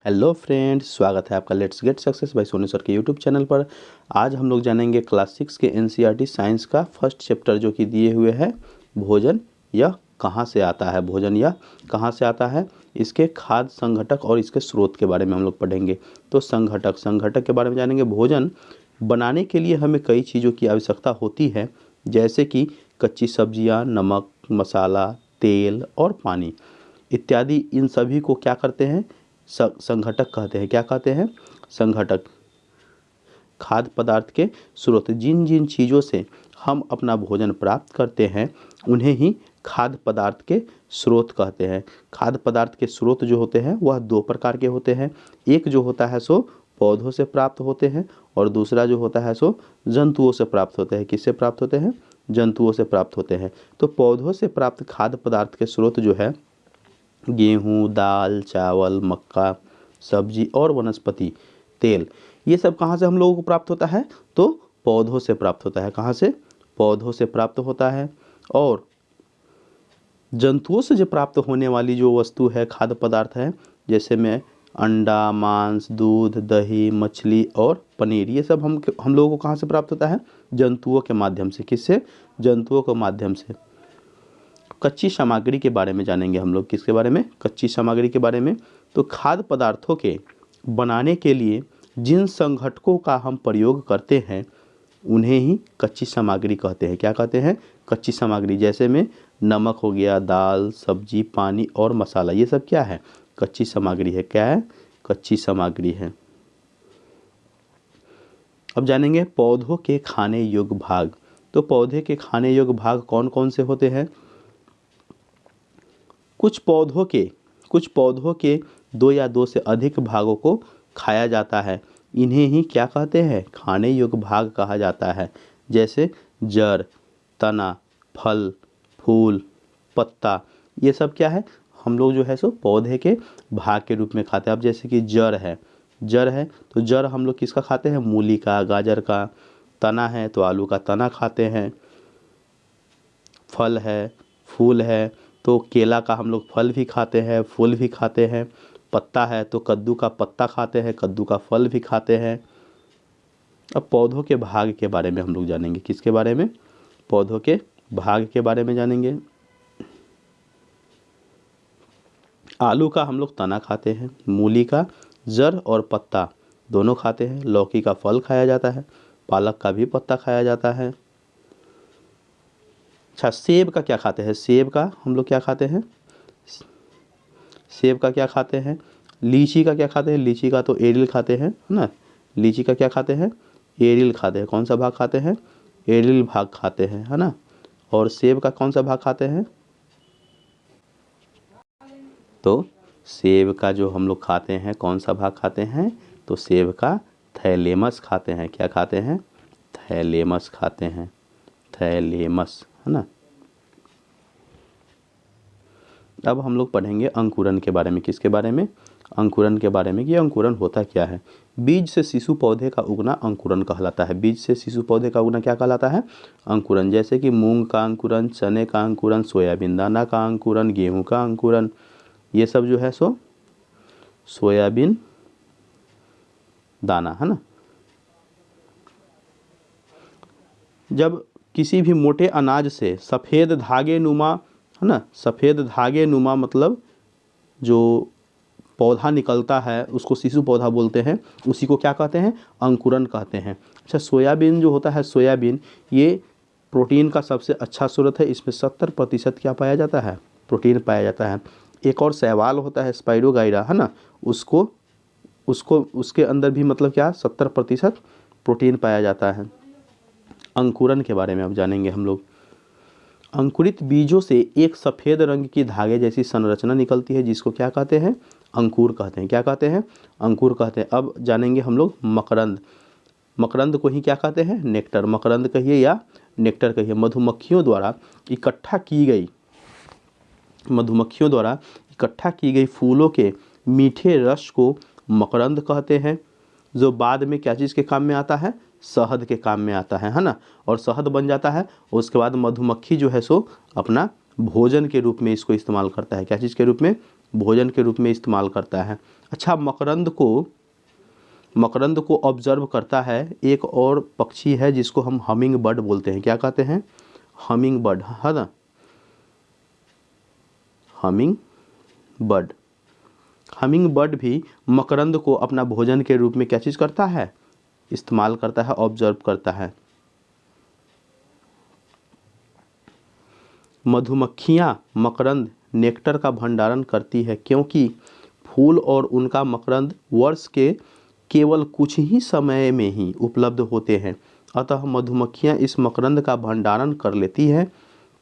Hello friends, स्वागत है आपका let's get success by Sonu sir के यूट्यूब चैनल पर। आज हम लोग जानेंगे क्लास 6 के एनसीईआरटी साइंस का फर्स्ट चैप्टर जो कि दिए हुए है भोजन यह कहाँ से आता है। भोजन यह कहाँ से आता है, इसके खाद्य संघटक और इसके स्रोत के बारे में हम लोग पढ़ेंगे। तो संघटक के बारे में जानेंगे। भोजन बनाने के लिए हमें कई चीज़ों की आवश्यकता होती है, जैसे कि कच्ची सब्जियाँ, नमक, मसाला, तेल और पानी इत्यादि। इन सभी को क्या करते हैं, संघटक कहते हैं। क्या कहते हैं? संघटक। खाद्य पदार्थ के स्रोत, जिन जिन चीज़ों से हम अपना भोजन प्राप्त करते हैं उन्हें ही खाद्य पदार्थ के स्रोत कहते हैं। खाद्य पदार्थ के स्रोत जो होते हैं वह दो प्रकार के होते हैं। एक जो होता है सो पौधों से प्राप्त होते हैं और दूसरा जो होता है सो जंतुओं से प्राप्त होते हैं। किससे प्राप्त होते हैं? जंतुओं से प्राप्त होते हैं। तो पौधों से प्राप्त खाद्य पदार्थ के स्रोत जो है गेहूँ, दाल, चावल, मक्का, सब्जी और वनस्पति तेल, ये सब कहाँ से हम लोगों को प्राप्त होता है? तो पौधों से प्राप्त होता है। कहाँ से? पौधों से प्राप्त होता है। और जंतुओं से जो प्राप्त होने वाली जो वस्तु है, खाद्य पदार्थ है, जैसे में अंडा, मांस, दूध, दही, मछली और पनीर, ये सब हम लोगों को कहाँ से प्राप्त होता है? जंतुओं के माध्यम से। किससे? जंतुओं के माध्यम से। कच्ची सामग्री के बारे में जानेंगे हम लोग। किसके बारे में? कच्ची सामग्री के बारे में। तो खाद्य पदार्थों के बनाने के लिए जिन संघटकों का हम प्रयोग करते हैं उन्हें ही कच्ची सामग्री कहते हैं। क्या कहते हैं? कच्ची सामग्री। जैसे में नमक हो गया, दाल, सब्जी, पानी और मसाला, ये सब क्या है? कच्ची सामग्री है। क्या है? कच्ची सामग्री है। अब जानेंगे पौधों के खाने योग्य भाग। तो पौधे के खाने योग्य भाग कौन कौन से होते हैं? कुछ पौधों के दो या दो से अधिक भागों को खाया जाता है। इन्हें ही क्या कहते हैं? खाने योग्य भाग कहा जाता है। जैसे जड़, तना, फल, फूल, पत्ता, ये सब क्या है? हम लोग जो है सो पौधे के भाग के रूप में खाते हैं। अब जैसे कि जड़ है तो जड़ हम लोग किसका खाते हैं? मूली का, गाजर का। तना है तो आलू का तना खाते हैं। फल है, फूल है तो केला का हम लोग फल भी खाते हैं, फूल भी खाते हैं। पत्ता है तो कद्दू का पत्ता खाते हैं, कद्दू का फल भी खाते हैं। अब पौधों के भाग के बारे में हम लोग जानेंगे। किसके बारे में? पौधों के भाग के बारे में जानेंगे। आलू का हम लोग तना खाते हैं, मूली का जड़ और पत्ता दोनों खाते हैं, लौकी का फल खाया जाता है, पालक का भी पत्ता खाया जाता है। अच्छा, सेब का क्या खाते हैं? सेब का हम लोग क्या खाते हैं? सेब का क्या खाते हैं? लीची का क्या खाते हैं? लीची का तो एरिल खाते हैं, है ना। लीची का क्या खाते हैं? एरिल खाते हैं। कौन सा भाग खाते हैं? एरिल भाग खाते हैं, है ना। और सेब का कौन सा भाग खाते हैं? तो सेब का जो हम लोग खाते हैं, कौन सा भाग खाते हैं? तो सेब का थैलेमस खाते हैं। क्या खाते हैं? थैलेमस खाते हैं। थैलेमस, है ना। अब हम लोग पढ़ेंगे अंकुरन के बारे में। किसके बारे में? अंकुरन के बारे में कि अंकुरन होता क्या है। बीज से शिशु पौधे का उगना अंकुरन कहलाता है। बीज से शिशु पौधे का उगना क्या कहलाता है? अंकुरन। जैसे कि मूंग का अंकुरन, चने का अंकुरन, सोयाबीन दाना का अंकुरन, गेहूं का अंकुरन, ये सब जो है सो सोयाबीन दाना, है ना। जब किसी भी मोटे अनाज से सफ़ेद धागे नुमा, है ना, सफ़ेद धागे नुमा मतलब जो पौधा निकलता है उसको शिशु पौधा बोलते हैं। उसी को क्या कहते हैं? अंकुरन कहते हैं। अच्छा, सोयाबीन जो होता है, सोयाबीन ये प्रोटीन का सबसे अच्छा स्रोत है। इसमें 70% क्या पाया जाता है? प्रोटीन पाया जाता है। एक और शैवाल होता है, स्पाइरोगाइरा, है ना, उसको उसको उसके अंदर भी मतलब क्या 70% प्रोटीन पाया जाता है। अंकुरन के बारे में अब जानेंगे हम लोग। अंकुरित बीजों से एक सफ़ेद रंग की धागे जैसी संरचना निकलती है, जिसको क्या कहते हैं? अंकुर कहते हैं। क्या कहते हैं? अंकुर कहते हैं। अब जानेंगे हम लोग मकरंद। मकरंद को ही क्या कहते हैं? नेक्टर। मकरंद कहिए या नेक्टर कहिए। मधुमक्खियों द्वारा इकट्ठा की गई फूलों के मीठे रस को मकरंद कहते हैं, जो बाद में क्या चीज़ के काम में आता है? शहद के काम में आता है ना। और शहद बन जाता है, उसके बाद मधुमक्खी जो है सो अपना भोजन के रूप में इसको इस्तेमाल करता है। क्या चीज़ के रूप में? भोजन के रूप में इस्तेमाल करता है। अच्छा, मकरंद को ऑब्जर्व करता है एक और पक्षी है जिसको हम हमिंग बर्ड बोलते हैं। क्या कहते हैं? हमिंग बर्ड, है ना, हमिंग बर्ड। हमिंग बर्ड भी मकरंद को अपना भोजन के रूप में क्या चीज़ करता है? इस्तेमाल करता है, ऑब्जर्व करता है। मधुमक्खियाँ मकरंद नेक्टर का भंडारण करती है क्योंकि फूल और उनका मकरंद वर्ष के केवल कुछ ही समय में ही उपलब्ध होते हैं। अतः मधुमक्खियाँ इस मकरंद का भंडारण कर लेती हैं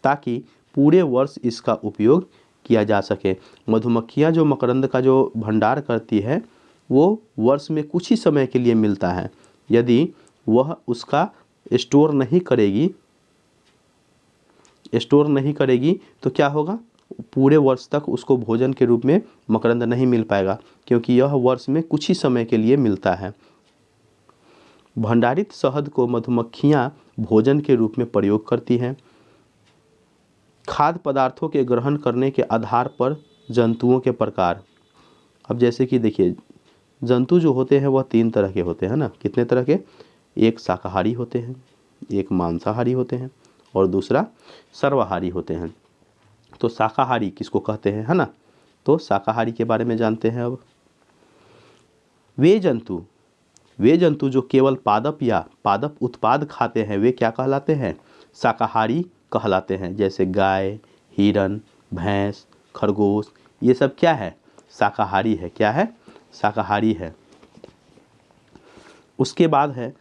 ताकि पूरे वर्ष इसका उपयोग किया जा सके। मधुमक्खियाँ जो मकरंद का जो भंडार करती है वो वर्ष में कुछ ही समय के लिए मिलता है। यदि वह उसका स्टोर नहीं करेगी तो क्या होगा? पूरे वर्ष तक उसको भोजन के रूप में मकरंद नहीं मिल पाएगा, क्योंकि यह वर्ष में कुछ ही समय के लिए मिलता है। भंडारित शहद को मधुमक्खियां भोजन के रूप में प्रयोग करती हैं। खाद्य पदार्थों के ग्रहण करने के आधार पर जंतुओं के प्रकार। अब जैसे कि देखिए, जंतु जो होते हैं वह 3 तरह के होते हैं ना। कितने तरह के? एक शाकाहारी होते हैं, एक मांसाहारी होते हैं और दूसरा सर्वाहारी होते हैं। तो शाकाहारी किसको कहते हैं, है ना? तो शाकाहारी के बारे में जानते हैं अब। वे जंतु जो केवल पादप या पादप उत्पाद खाते हैं वे क्या कहलाते हैं? शाकाहारी कहलाते हैं। जैसे गाय, हिरन, भैंस, खरगोश, ये सब क्या है? शाकाहारी है। क्या है? शाकाहारी है। उसके बाद है,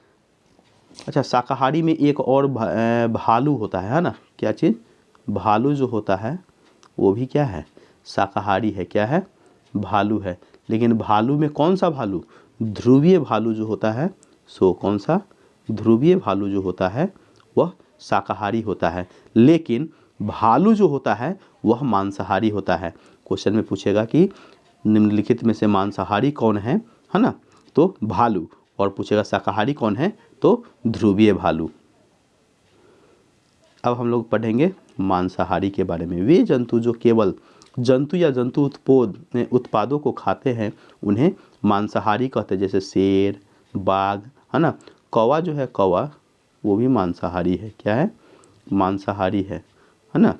अच्छा, शाकाहारी में एक और भालू होता है ना? क्या चीज़? भालू जो होता है वो भी क्या है? शाकाहारी है। क्या है? भालू है। लेकिन भालू में कौन सा भालू? ध्रुवीय भालू जो होता है, सो कौन सा? ध्रुवीय भालू जो होता है वह शाकाहारी होता है। लेकिन भालू जो होता है वह मांसाहारी होता है। क्वेश्चन में पूछेगा कि निम्नलिखित में से मांसाहारी कौन है ना? तो भालू। और पूछेगा शाकाहारी कौन है? तो ध्रुवीय भालू। अब हम लोग पढ़ेंगे मांसाहारी के बारे में। वे जंतु जो केवल जंतु या जंतु उत्पादों को खाते हैं उन्हें मांसाहारी कहते हैं। जैसे शेर, बाघ, है ना। कौवा जो है, कौवा वो भी मांसाहारी है। क्या है? मांसाहारी है ना।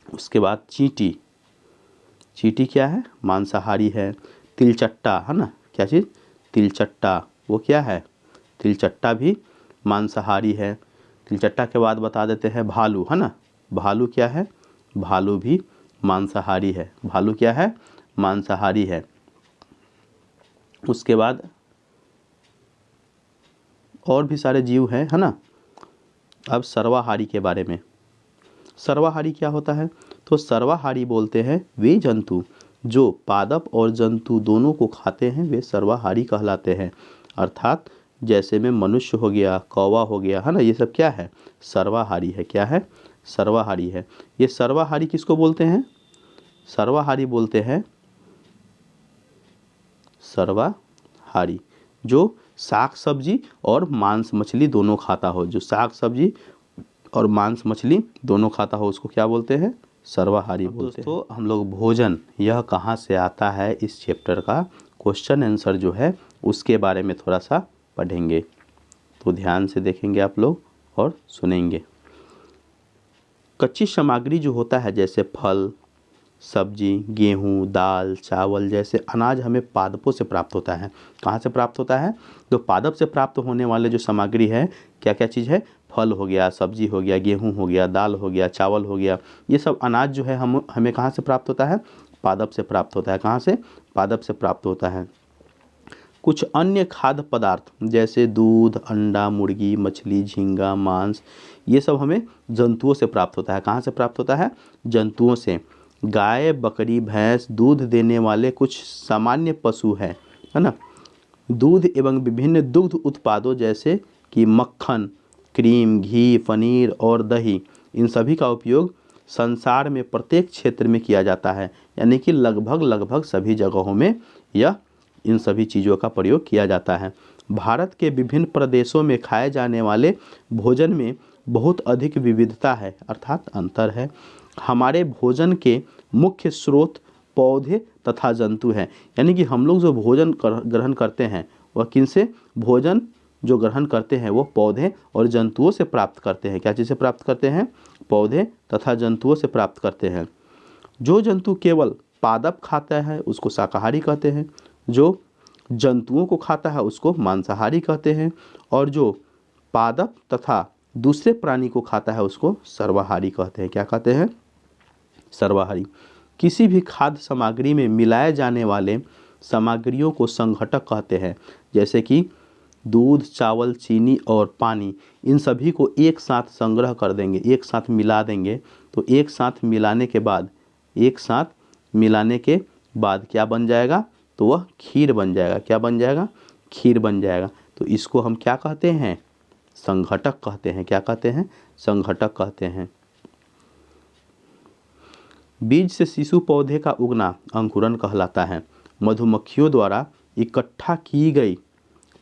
उसके बाद चींटी क्या है? मांसाहारी है। तिलचट्टा, है ना। क्या चीज़? तिलचट्टा, वो क्या है? तिलचट्टा भी मांसाहारी है। तिलचट्टा के बाद बता देते हैं भालू, है ना। भालू क्या है? भालू भी मांसाहारी है। भालू क्या है? मांसाहारी है। उसके बाद और भी सारे जीव हैं, है ना। अब सर्वाहारी के बारे में। सर्वाहारी क्या होता है? तो सर्वाहारी बोलते हैं वे जंतु जो पादप और जंतु दोनों को खाते हैं वे सर्वाहारी कहलाते हैं। अर्थात जैसे में मनुष्य हो गया, कौवा हो गया, है ना, ये सब क्या है? सर्वाहारी है। क्या है? सर्वाहारी है। ये सर्वाहारी किसको बोलते हैं? सर्वाहारी बोलते हैं सर्वाहारी जो साग सब्जी और मांस मछली दोनों खाता हो। जो साग सब्जी और मांस मछली दोनों खाता हो उसको क्या बोलते हैं? सर्वाहारी बोलते हैं। दोस्तों, हम लोग भोजन यह कहाँ से आता है इस चैप्टर का क्वेश्चन आंसर जो है उसके बारे में थोड़ा सा पढ़ेंगे। तो ध्यान से देखेंगे आप लोग और सुनेंगे। कच्ची सामग्री जो होता है जैसे फल, सब्जी, गेहूँ, दाल, चावल जैसे अनाज हमें पादपों से प्राप्त होता है। कहाँ से प्राप्त होता है? तो पादप से प्राप्त होने वाले जो सामग्री है क्या क्या चीज़ है? फल हो गया, सब्जी हो गया, गेहूँ हो गया, दाल हो गया, चावल हो गया। ये सब अनाज जो है हमें कहाँ से प्राप्त होता है? पादप से प्राप्त होता है। कहाँ से? पादप से प्राप्त होता है। कुछ अन्य खाद्य पदार्थ जैसे दूध, अंडा, मुर्गी, मछली, झींगा, मांस, ये सब हमें जंतुओं से प्राप्त होता है। कहाँ से प्राप्त होता है? जंतुओं से। गाय, बकरी, भैंस दूध देने वाले कुछ सामान्य पशु है ना। दूध एवं विभिन्न दुग्ध उत्पादों जैसे कि मक्खन, क्रीम, घी, पनीर और दही, इन सभी का उपयोग संसार में प्रत्येक क्षेत्र में किया जाता है। यानी कि लगभग सभी जगहों में यह इन सभी चीज़ों का प्रयोग किया जाता है। भारत के विभिन्न प्रदेशों में खाए जाने वाले भोजन में बहुत अधिक विविधता है, अर्थात अंतर है। हमारे भोजन के मुख्य स्रोत पौधे तथा जंतु हैं। यानी कि हम लोग जो भोजन ग्रहण करते हैं वह किनसे भोजन जो ग्रहण करते हैं वो पौधे और जंतुओं से प्राप्त करते हैं। क्या चीज़ से प्राप्त करते हैं? पौधे तथा जंतुओं से प्राप्त करते हैं। जो जंतु केवल पादप खाता है उसको शाकाहारी कहते हैं, जो जंतुओं को खाता है उसको मांसाहारी कहते हैं, और जो पादप तथा दूसरे प्राणी को खाता है उसको सर्वाहारी कहते हैं। क्या कहते हैं? सर्वाहारी। किसी भी खाद्य सामग्री में मिलाए जाने वाले सामग्रियों को संघटक कहते हैं, जैसे कि दूध, चावल, चीनी और पानी, इन सभी को एक साथ संग्रह कर देंगे, एक साथ मिला देंगे, तो एक साथ मिलाने के बाद क्या बन जाएगा? तो वह खीर बन जाएगा। क्या बन जाएगा? खीर बन जाएगा। तो इसको हम क्या कहते हैं? संघटक कहते हैं। क्या कहते हैं? संघटक कहते हैं। बीज से शिशु पौधे का उगना अंकुरन कहलाता है। मधुमक्खियों द्वारा इकट्ठा की गई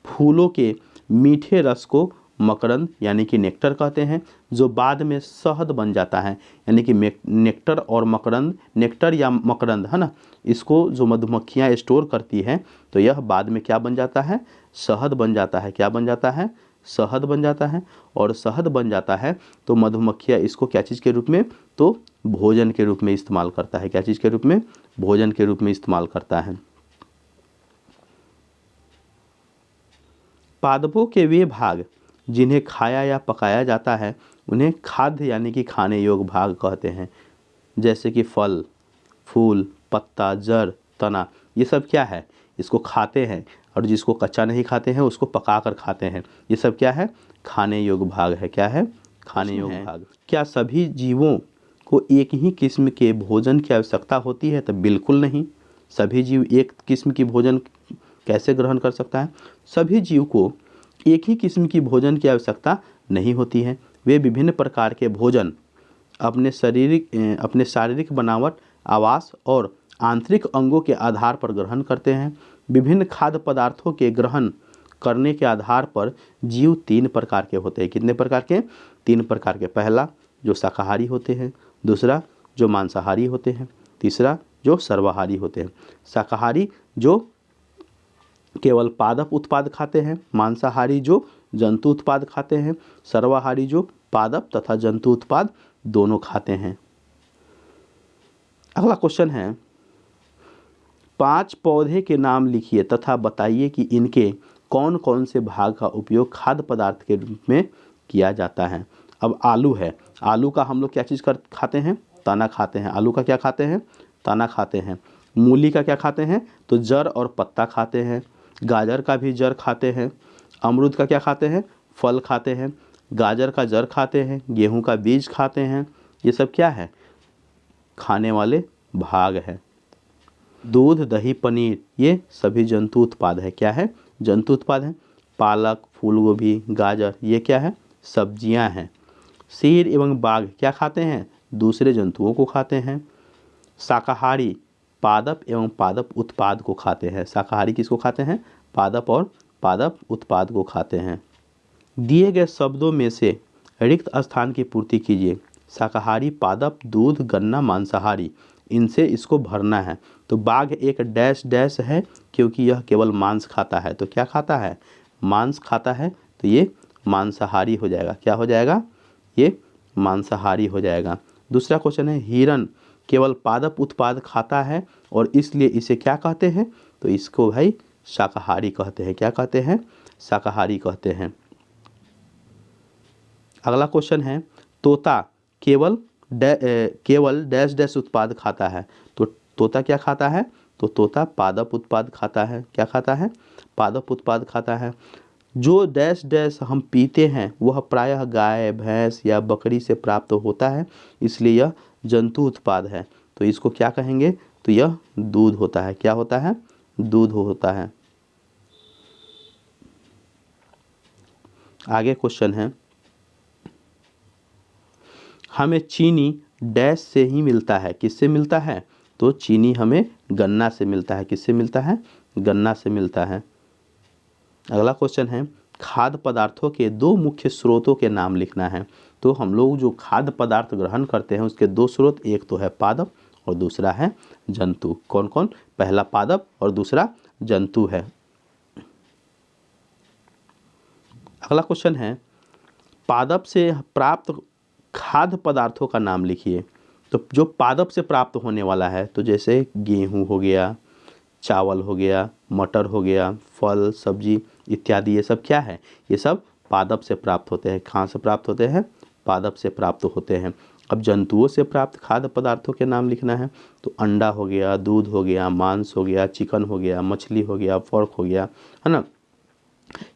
फूलों के मीठे रस को मकरंद यानी कि नेक्टर कहते हैं, जो बाद में शहद बन जाता है। यानी कि नेक्टर और मकरंद, नेक्टर या मकरंद है ना, इसको जो मधुमक्खियाँ स्टोर करती हैं तो यह बाद में क्या बन जाता है? शहद बन जाता है। क्या बन जाता है? शहद बन जाता है। और शहद बन जाता है तो मधुमक्खियाँ इसको क्या चीज़ के रूप में? तो भोजन के रूप में इस्तेमाल करता है। क्या चीज़ के रूप में? भोजन के रूप में इस्तेमाल करता है। पादपों के वे भाग जिन्हें खाया या पकाया जाता है उन्हें खाद्य यानी कि खाने योग्य भाग कहते हैं, जैसे कि फल, फूल, पत्ता, जड़, तना, ये सब क्या है? इसको खाते हैं, और जिसको कच्चा नहीं खाते हैं उसको पका कर खाते हैं। ये सब क्या है? खाने योग्य भाग है। क्या है? खाने योग्य भाग। क्या सभी जीवों को एक ही किस्म के भोजन की आवश्यकता होती है? तो बिल्कुल नहीं। सभी जीव एक किस्म की भोजन कैसे ग्रहण कर सकता है? सभी जीव को एक ही किस्म की भोजन की आवश्यकता नहीं होती है। वे विभिन्न प्रकार के भोजन अपने शारीरिक बनावट, आवास और आंतरिक अंगों के आधार पर ग्रहण करते हैं। विभिन्न खाद्य पदार्थों के ग्रहण करने के आधार पर जीव 3 प्रकार के होते हैं। कितने प्रकार के? 3 प्रकार के। पहला जो शाकाहारी होते हैं, दूसरा जो मांसाहारी होते हैं, तीसरा जो सर्वाहारी होते हैं। शाकाहारी जो केवल पादप उत्पाद खाते हैं, मांसाहारी जो जंतु उत्पाद खाते हैं, सर्वाहारी जो पादप तथा जंतु उत्पाद दोनों खाते हैं। अगला क्वेश्चन है, 5 पौधे के नाम लिखिए तथा बताइए कि इनके कौन कौन से भाग का उपयोग खाद्य पदार्थ के रूप में किया जाता है। अब आलू है, आलू का हम लोग क्या चीज़ खाते हैं? तना खाते हैं। आलू का क्या खाते हैं? तना खाते हैं। मूली का क्या खाते हैं? तो जड़ और पत्ता खाते हैं। गाजर का भी जड़ खाते हैं। अमरूद का क्या खाते हैं? फल खाते हैं। गाजर का जड़ खाते हैं। गेहूं का बीज खाते हैं। ये सब क्या है? खाने वाले भाग है। दूध, दही, पनीर ये सभी जंतु उत्पाद है। क्या है? जंतु उत्पाद है। पालक, फूलगोभी, गाजर ये क्या है? सब्जियां हैं। शेर एवं बाघ क्या खाते हैं? दूसरे जंतुओं को खाते हैं। शाकाहारी पादप एवं पादप उत्पाद को खाते हैं। शाकाहारी किसको खाते हैं? पादप और पादप उत्पाद को खाते हैं। दिए गए शब्दों में से रिक्त स्थान की पूर्ति कीजिए। शाकाहारी, पादप, दूध, गन्ना, मांसाहारी, इनसे इसको भरना है। तो बाघ एक डैश डैश है क्योंकि यह केवल मांस खाता है। तो क्या खाता है? मांस खाता है, तो ये मांसाहारी हो जाएगा। क्या हो जाएगा? ये मांसाहारी हो जाएगा। दूसरा क्वेश्चन है, हिरण केवल पादप उत्पाद खाता है और इसलिए इसे क्या कहते हैं? तो इसको भाई शाकाहारी कहते हैं। क्या कहते हैं? शाकाहारी कहते हैं। अगला क्वेश्चन है, तोता केवल डैश डैश उत्पाद खाता है। तो तोता क्या खाता है? तो तोता पादप उत्पाद खाता है। क्या खाता है? पादप उत्पाद खाता है। जो डैश डैश हम पीते हैं वह प्रायः गाय, भैंस या बकरी से प्राप्त होता है, इसलिए यह जंतु उत्पाद है। तो इसको क्या कहेंगे? तो यह दूध होता है। क्या होता है? दूध होता है। आगे क्वेश्चन है, हमें चीनी डैश से ही मिलता है। किससे मिलता है? तो चीनी हमें गन्ना से मिलता है। किससे मिलता है? गन्ना से मिलता है। अगला क्वेश्चन है, खाद्य पदार्थों के 2 मुख्य स्रोतों के नाम लिखना है। तो हम लोग जो खाद्य पदार्थ ग्रहण करते हैं उसके 2 स्रोत, एक तो है पादप और दूसरा है जंतु। कौन कौन? पहला पादप और दूसरा जंतु है। अगला क्वेश्चन है, पादप से प्राप्त खाद्य पदार्थों का नाम लिखिए। तो जो पादप से प्राप्त होने वाला है, तो जैसे गेहूँ हो गया, चावल हो गया, मटर हो गया, फल सब्जी इत्यादि, ये सब क्या है? ये सब पादप से प्राप्त होते हैं। कहाँ से प्राप्त होते हैं? पादप से प्राप्त होते हैं। अब जंतुओं से प्राप्त खाद्य पदार्थों के नाम लिखना है। तो अंडा हो गया, दूध हो गया, मांस हो गया, चिकन हो गया, मछली हो गया, पोर्क हो गया, है ना।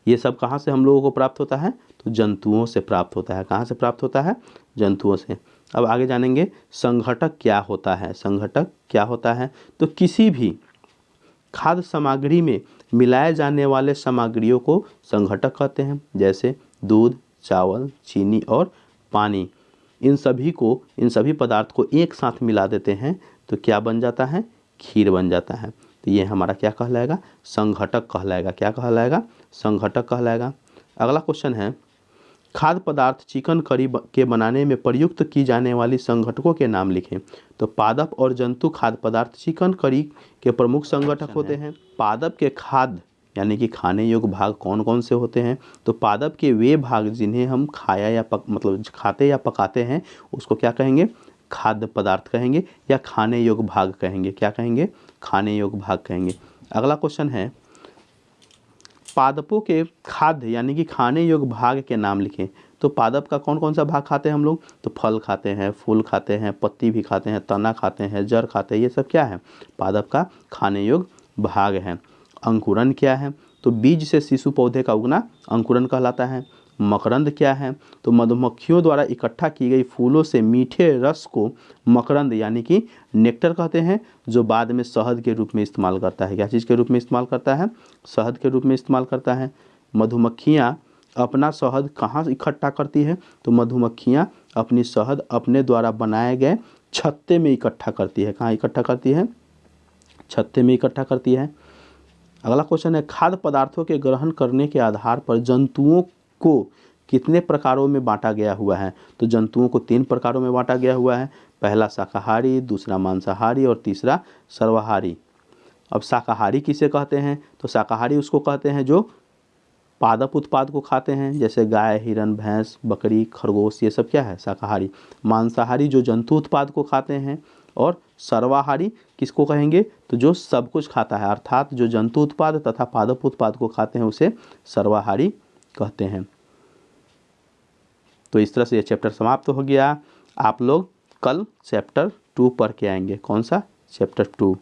ये सब कहाँ से हम लोगों को प्राप्त होता है? तो जंतुओं से प्राप्त होता है। कहाँ से प्राप्त होता है? जंतुओं से। अब आगे जानेंगे संघटक क्या होता है। संघटक क्या होता है? तो किसी भी खाद्य सामग्री में मिलाए जाने वाले सामग्रियों को संघटक कहते हैं। जैसे दूध, चावल, चीनी और पानी, इन सभी पदार्थ को एक साथ मिला देते हैं तो क्या बन जाता है? खीर बन जाता है। तो ये हमारा क्या कहलाएगा? संघटक कहलाएगा। क्या कहलाएगा? संघटक कहलाएगा। अगला क्वेश्चन है, खाद्य पदार्थ चिकन करी के बनाने में प्रयुक्त की जाने वाली संघटकों के नाम लिखें। तो पादप और जंतु खाद्य पदार्थ चिकन करी के प्रमुख संघटक होते हैं। पादप के खाद्य यानी कि खाने योग्य भाग कौन कौन से होते हैं? तो पादप के वे भाग जिन्हें हम खाया या मतलब खाते या पकाते हैं उसको क्या कहेंगे? खाद्य पदार्थ कहेंगे या खाने योग्य भाग कहेंगे। क्या कहेंगे? खाने योग्य भाग कहेंगे। अगला क्वेश्चन है, पादपों के खाद्य यानी कि खाने योग्य भाग के नाम लिखें। तो पादप का कौन कौन सा भाग खाते हैं हम लोग? तो फल खाते हैं, फूल खाते हैं, पत्ती भी खाते हैं, तना खाते हैं, जड़ खाते हैं। ये सब क्या है? पादप का खाने योग्य भाग है। अंकुरन क्या है? तो बीज से शिशु पौधे का उगना अंकुरन कहलाता है। मकरंद क्या है? तो मधुमक्खियों द्वारा इकट्ठा की गई फूलों से मीठे रस को मकरंद यानी कि नेक्टर कहते हैं, जो बाद में शहद के रूप में इस्तेमाल करता है। क्या चीज़ के रूप में इस्तेमाल करता है? शहद के रूप में इस्तेमाल करता है। मधुमक्खियाँ अपना शहद कहाँ इकट्ठा करती है? तो मधुमक्खियाँ अपनी शहद अपने द्वारा बनाए गए छत्ते में इकट्ठा करती है। कहाँ इकट्ठा करती है? छत्ते में इकट्ठा करती है। अगला क्वेश्चन है, खाद्य पदार्थों के ग्रहण करने के आधार पर जंतुओं को कितने प्रकारों में बांटा गया हुआ है? तो जंतुओं को 3 प्रकारों में बांटा गया हुआ है। पहला शाकाहारी, दूसरा मांसाहारी और तीसरा सर्वाहारी। अब शाकाहारी किसे कहते हैं? तो शाकाहारी उसको कहते हैं जो पादप उत्पाद को खाते हैं, जैसे गाय, हिरन, भैंस, बकरी, खरगोश, ये सब क्या है? शाकाहारी। मांसाहारी जो जंतु उत्पाद को खाते हैं। और सर्वाहारी किसको कहेंगे? तो जो सब कुछ खाता है, अर्थात जो जंतु उत्पाद तथा पादप उत्पाद को खाते हैं उसे सर्वाहारी कहते हैं। तो इस तरह से ये चैप्टर समाप्त हो गया। आप लोग कल चैप्टर 2 पढ़ के आएंगे। कौन सा? चैप्टर 2।